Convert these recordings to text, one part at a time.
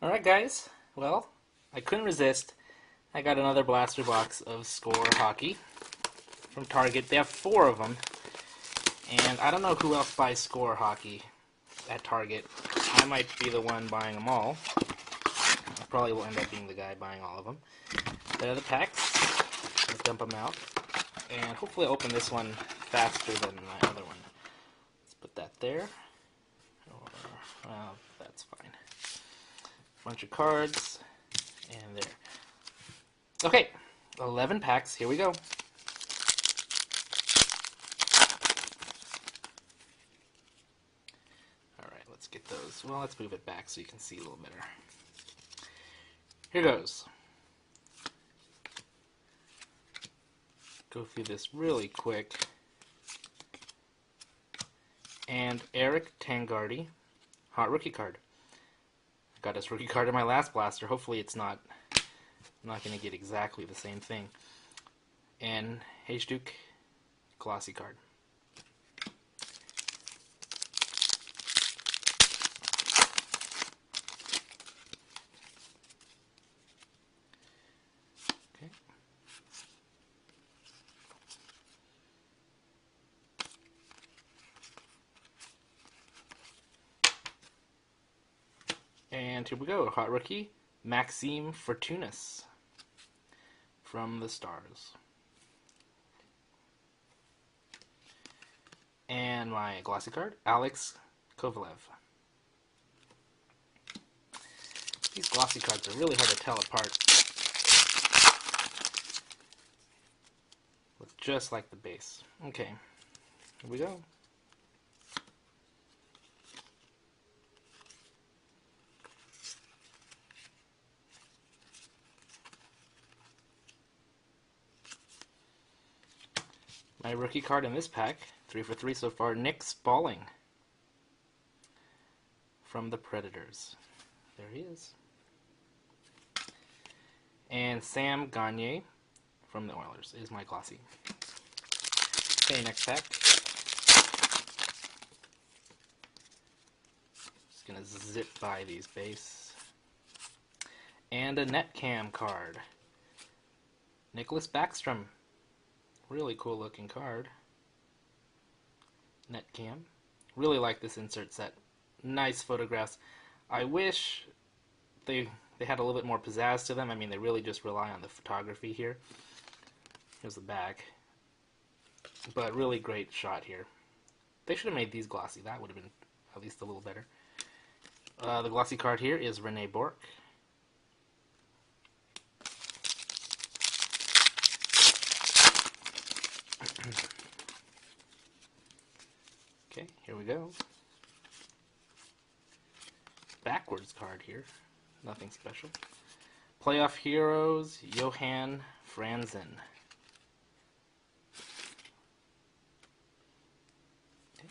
Alright guys, well, I couldn't resist. I got another blaster box of Score Hockey from Target. They have 4 of them, and I don't know who else buys Score Hockey at Target. I might be the one buying them all. I probably will end up being the guy buying all of them. There are the packs. Let's dump them out. And hopefully I'll open this one faster than my other one. Let's put that there. Well, that's fine. Bunch of cards, and there. Okay, 11 packs, here we go. Alright, let's get those. Well, let's move it back so you can see a little better. Here goes. Go through this really quick. And Eric Tangardy, hot rookie card. I got this rookie card in my last blaster. Hopefully it's not. I'm not going to get exactly the same thing. And Hajduk, glossy card. Okay. And here we go, hot rookie, Maxime Fortunas from the Stars. And my glossy card, Alex Kovalev. These glossy cards are really hard to tell apart. Look just like the base. Okay, here we go. My rookie card in this pack, 3 for 3 so far, Nick Spalling from the Predators. There he is. And Sam Gagner from the Oilers is my glossy. Okay, next pack. Just gonna zip by these base. And a Netcam card. Nicholas Backstrom. Really cool looking card. Netcam. Really like this insert set. Nice photographs. I wish they had a little bit more pizzazz to them. I mean, they really just rely on the photography here. Here's the back. But really great shot here. They should have made these glossy. That would have been at least a little better. The glossy card here is Rene Bourque. Okay, here we go. Backwards card here. Nothing special. Playoff Heroes, Johan Franzen. Okay.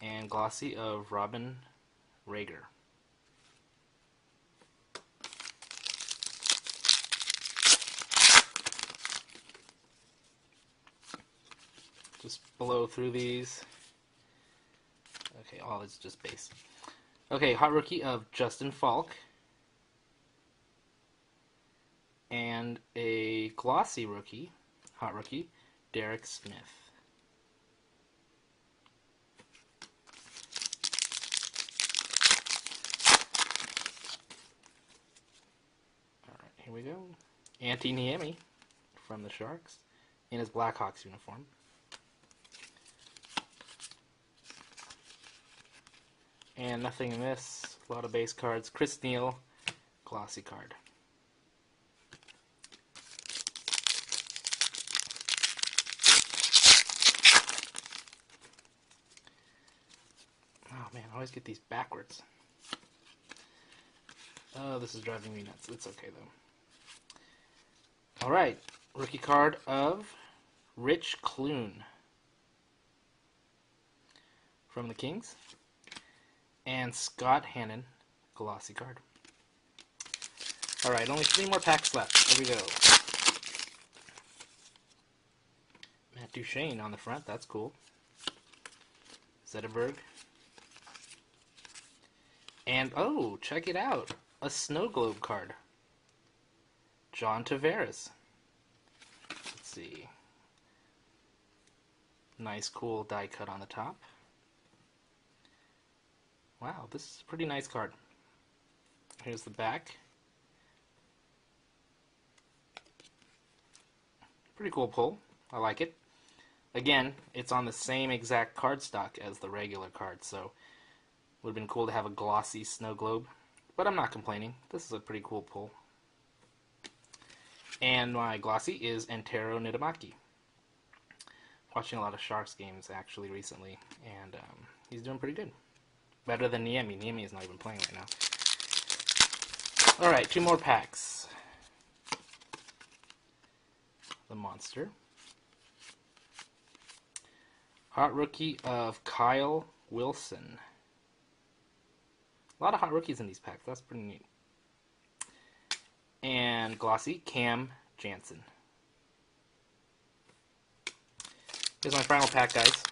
And glossy of Robin Rager. Just blow through these. Okay, all is just base. Okay, hot rookie of Justin Falk. And a glossy rookie, hot rookie, Derek Smith. Alright, here we go. Antti Niemi from the Sharks in his Blackhawks uniform. And nothing in this. A lot of base cards. Chris Neil, glossy card. Oh man, I always get these backwards. Oh, this is driving me nuts. It's okay though. Alright, rookie card of Rich Clune from the Kings. And Scott Hannon, glossy card. Alright, only 3 more packs left. Here we go. Matt Duchene on the front, that's cool. Zetterberg. And, oh, check it out. a Snow Globe card. John Tavares. Let's see. Nice, cool die cut on the top. Wow, this is a pretty nice card. Here's the back. Pretty cool pull. I like it. Again, it's on the same exact cardstock as the regular card, so would have been cool to have a glossy Snow Globe. But I'm not complaining. This is a pretty cool pull. And my glossy is Antero Niittymaki. Watching a lot of Sharks games actually recently, and he's doing pretty good. Better than Niemi. Niemi is not even playing right now. Alright, 2 more packs. The Monster. Hot rookie of Kyle Wilson. A lot of hot rookies in these packs. That's pretty neat. And glossy, Cam Janssen. Here's my final pack, guys.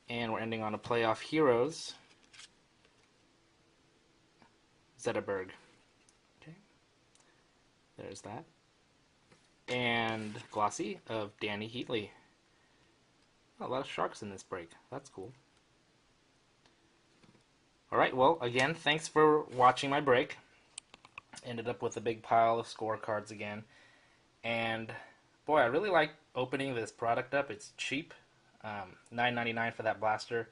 And we're ending on a Playoff Heroes. Zetterberg. Okay. There's that. And glossy of Danny Heatley. A lot of Sharks in this break. That's cool. Alright, well, again, thanks for watching my break. Ended up with a big pile of scorecards again. And, boy, I really like opening this product up. It's cheap. $9.99 for that blaster.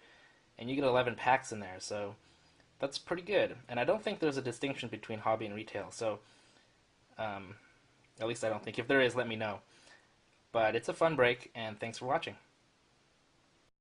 And you get 11 packs in there, so that's pretty good. And I don't think there's a distinction between hobby and retail, so at least I don't think. If there is, let me know. But it's a fun break, and thanks for watching.